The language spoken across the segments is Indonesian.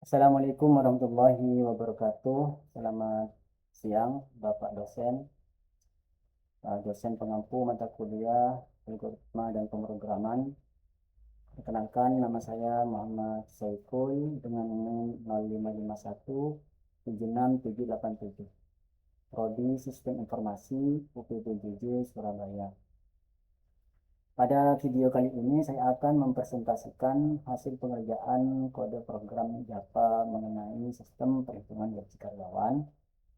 Assalamualaikum warahmatullahi wabarakatuh. Selamat siang, Bapak dosen, dosen pengampu mata kuliah algoritma dan pemrograman. Perkenalkan, nama saya Muhammad Saiful dengan NIM 055176787. Prodi Sistem Informasi UPPJJ Surabaya. Pada video kali ini saya akan mempresentasikan hasil pengerjaan kode program Java mengenai sistem perhitungan gaji karyawan.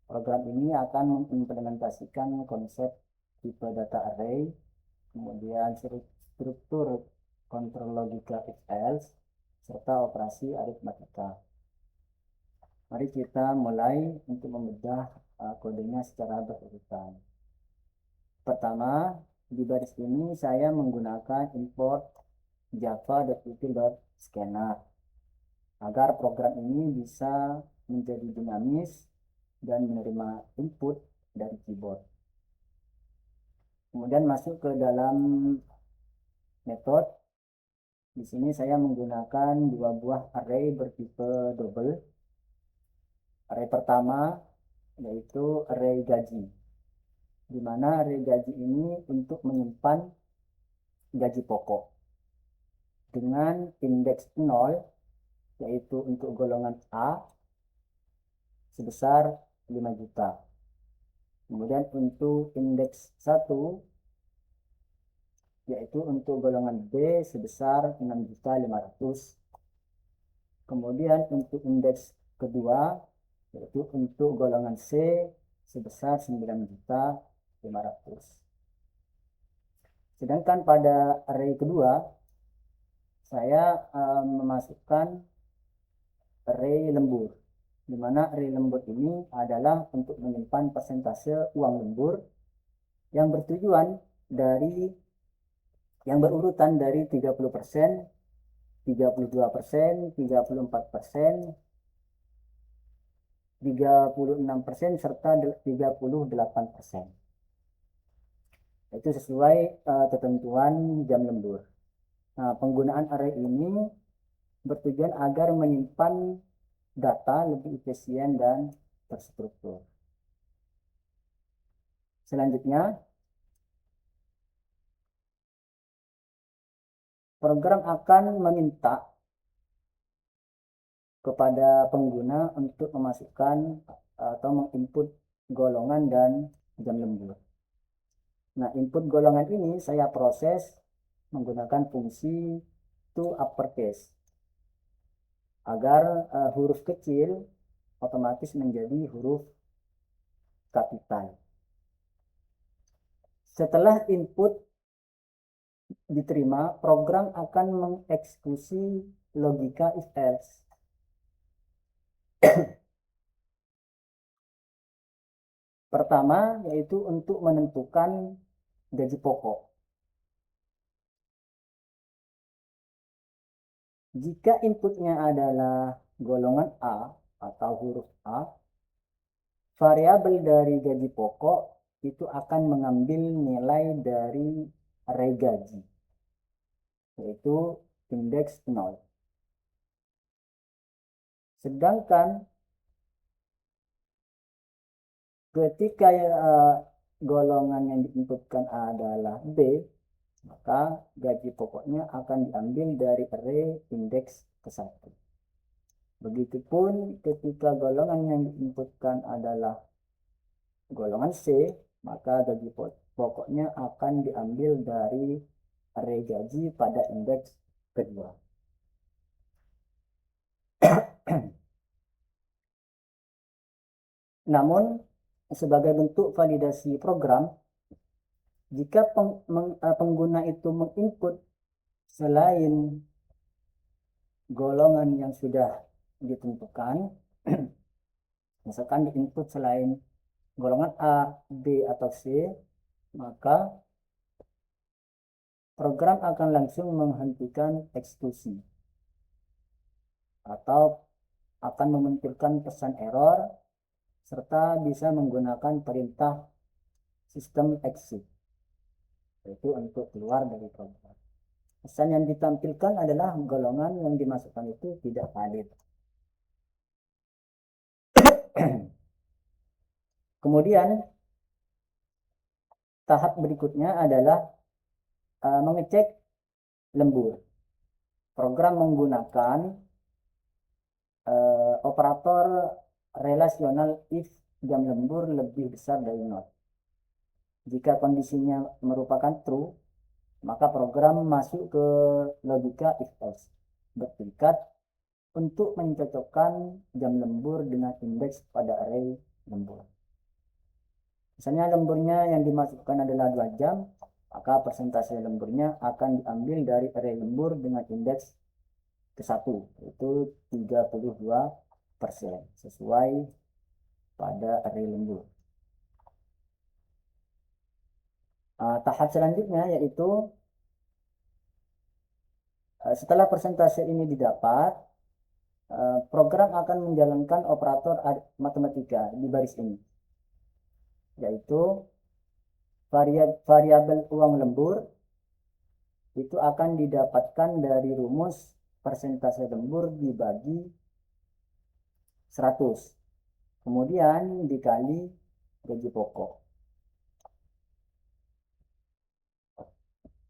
Program ini akan mengimplementasikan konsep tipe data array, kemudian struktur kontrol logika if else, serta operasi aritmatika. Mari kita mulai untuk membedah kodenya secara berurutan. Pertama, di baris ini saya menggunakan import java.util.scanner agar program ini bisa menjadi dinamis dan menerima input dari keyboard. Kemudian masuk ke dalam metode. Di sini saya menggunakan dua buah array bertipe double. Array pertama yaitu array gaji, di mana array gaji ini untuk menyimpan gaji pokok dengan indeks 0, yaitu untuk golongan A sebesar 5 juta. Kemudian untuk indeks 1, yaitu untuk golongan B sebesar 6.500.000. Kemudian untuk indeks kedua, yaitu untuk golongan C sebesar 9.500.000. Sedangkan pada array kedua, saya memasukkan array lembur, di mana array lembur ini adalah untuk menyimpan persentase uang lembur yang bertujuan dari yang berurutan dari 30%, 32%, 34%, 36%, serta 38%. Itu sesuai ketentuan jam lembur. Nah, penggunaan array ini bertujuan agar menyimpan data lebih efisien dan terstruktur. Selanjutnya, program akan meminta kepada pengguna untuk memasukkan atau menginput golongan dan jam lembur. Nah, input golongan ini saya proses menggunakan fungsi toUpperCase agar huruf kecil otomatis menjadi huruf kapital. Setelah input diterima, program akan mengeksekusi logika if else. Pertama, yaitu untuk menentukan gaji pokok. Jika inputnya adalah golongan A atau huruf A, variabel dari gaji pokok itu akan mengambil nilai dari array gaji, yaitu indeks 0. Sedangkan ketika golongan yang diinputkan adalah B, maka gaji pokoknya akan diambil dari array indeks ke-1. Begitupun ketika golongan yang diinputkan adalah golongan C, maka gaji pokoknya akan diambil dari array gaji pada indeks kedua. Namun, sebagai bentuk validasi program, jika pengguna itu menginput selain golongan yang sudah ditentukan, misalkan diinput selain golongan A, B, atau C, maka program akan langsung menghentikan eksekusi atau akan memunculkan pesan error serta bisa menggunakan perintah sistem exit, yaitu untuk keluar dari program. Pesan yang ditampilkan adalah golongan yang dimasukkan itu tidak valid. Kemudian tahap berikutnya adalah mengecek lembur. Program menggunakan operator relasional if jam lembur lebih besar dari 0. Jika kondisinya merupakan true, maka program masuk ke logika if else bertingkat untuk mencocokkan jam lembur dengan indeks pada array lembur. Misalnya lemburnya yang dimasukkan adalah 2 jam, maka persentase lemburnya akan diambil dari array lembur dengan indeks ke-1, yaitu 32% sesuai pada array lembur. Tahap selanjutnya yaitu setelah persentase ini didapat, program akan menjalankan operator matematika di baris ini, yaitu variabel uang lembur itu akan didapatkan dari rumus persentase lembur dibagi 100, kemudian dikali gaji pokok.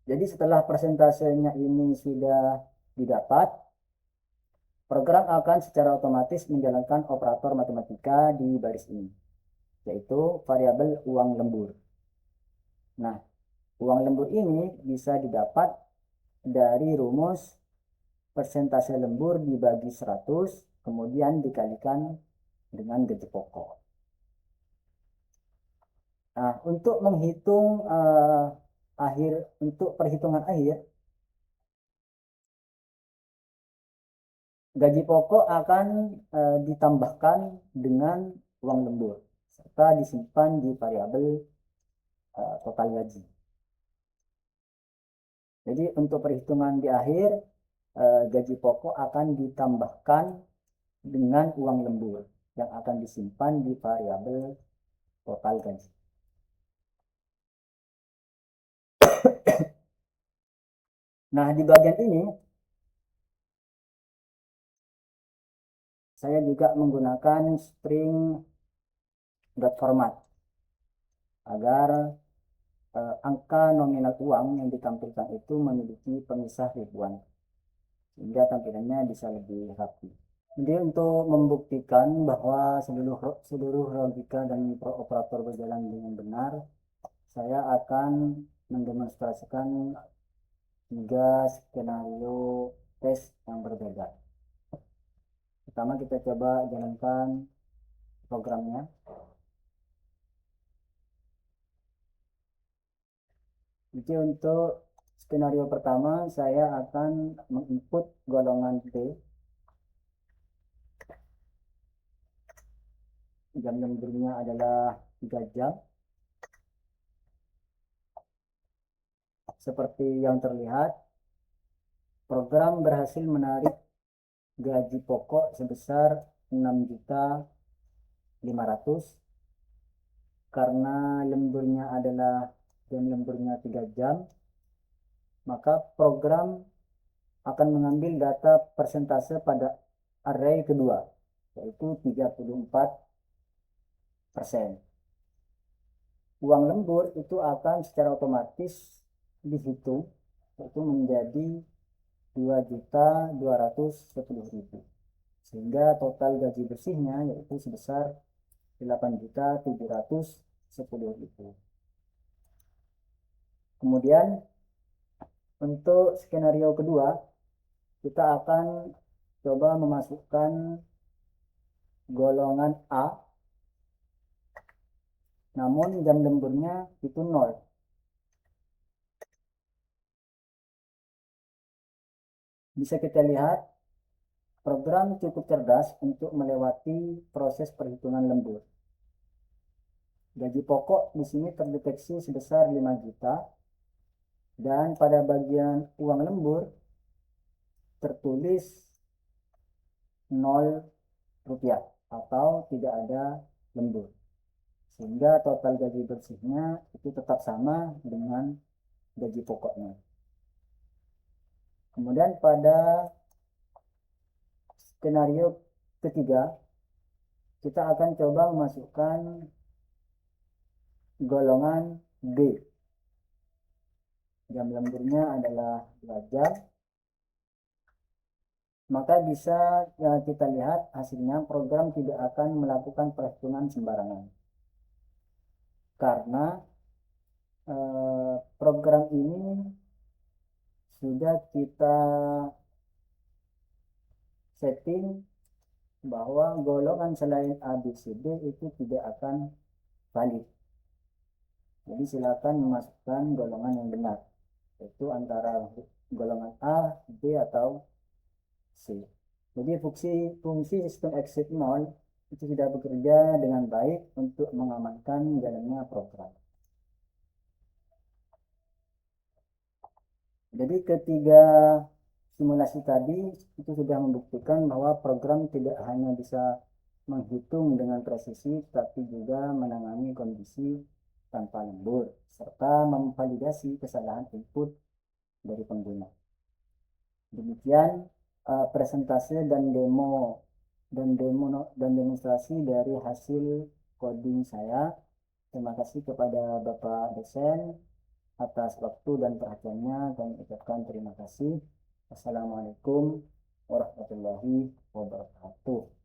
Jadi setelah persentasenya ini sudah didapat, program akan secara otomatis menjalankan operator matematika di baris ini, yaitu variabel uang lembur. Nah, uang lembur ini bisa didapat dari rumus persentase lembur dibagi 100, kemudian dikalikan dengan gaji pokok. Nah, untuk menghitung untuk perhitungan akhir, gaji pokok akan ditambahkan dengan uang lembur serta disimpan di variabel total gaji. Jadi untuk perhitungan di akhir, gaji pokok akan ditambahkan dengan uang lembur yang akan disimpan di variabel total gaji. Nah, di bagian ini saya juga menggunakan string dot format agar angka nominal uang yang ditampilkan itu memiliki pemisah ribuan, sehingga tampilannya bisa lebih rapi. Jadi untuk membuktikan bahwa seluruh logika dan operator berjalan dengan benar, saya akan mendemonstrasikan 3 skenario tes yang berbeda. Pertama kita coba jalankan programnya. Jadi untuk skenario pertama saya akan menginput golongan T. Jam lemburnya adalah 3 jam. Seperti yang terlihat, program berhasil menarik gaji pokok sebesar 6.500.000 karena lemburnya adalah jam lemburnya 3 jam, maka program akan mengambil data persentase pada array kedua, yaitu 34%. Uang lembur itu akan secara otomatis dihitung, yaitu menjadi 2.210.000, sehingga total gaji bersihnya yaitu sebesar 8.710.000. Kemudian untuk skenario kedua, kita akan coba memasukkan golongan A, namun jam lemburnya itu 0. Bisa kita lihat, program cukup cerdas untuk melewati proses perhitungan lembur. Gaji pokok di sini terdeteksi sebesar 5 juta, dan pada bagian uang lembur tertulis 0 rupiah atau tidak ada lembur, sehingga total gaji bersihnya itu tetap sama dengan gaji pokoknya. Kemudian pada skenario ketiga, kita akan coba memasukkan golongan B. Jam lemburnya adalah 2 jam. Maka bisa kita lihat hasilnya program tidak akan melakukan perhitungan sembarangan. Karena program ini sudah kita setting bahwa golongan selain A, B, C, D itu tidak akan valid. Jadi silakan memasukkan golongan yang benar, yaitu antara golongan A, B, atau C. Jadi fungsi sistem exit 0 itu sudah bekerja dengan baik untuk mengamankan jalannya program. Jadi ketiga simulasi tadi itu sudah membuktikan bahwa program tidak hanya bisa menghitung dengan presisi, tapi juga menangani kondisi tanpa lembur, serta memvalidasi kesalahan input dari pengguna. Demikian presentase dan demonstrasi dari hasil coding saya. Terima kasih kepada Bapak dosen atas waktu dan perhatiannya. Kami ucapkan terima kasih. Assalamualaikum warahmatullahi wabarakatuh.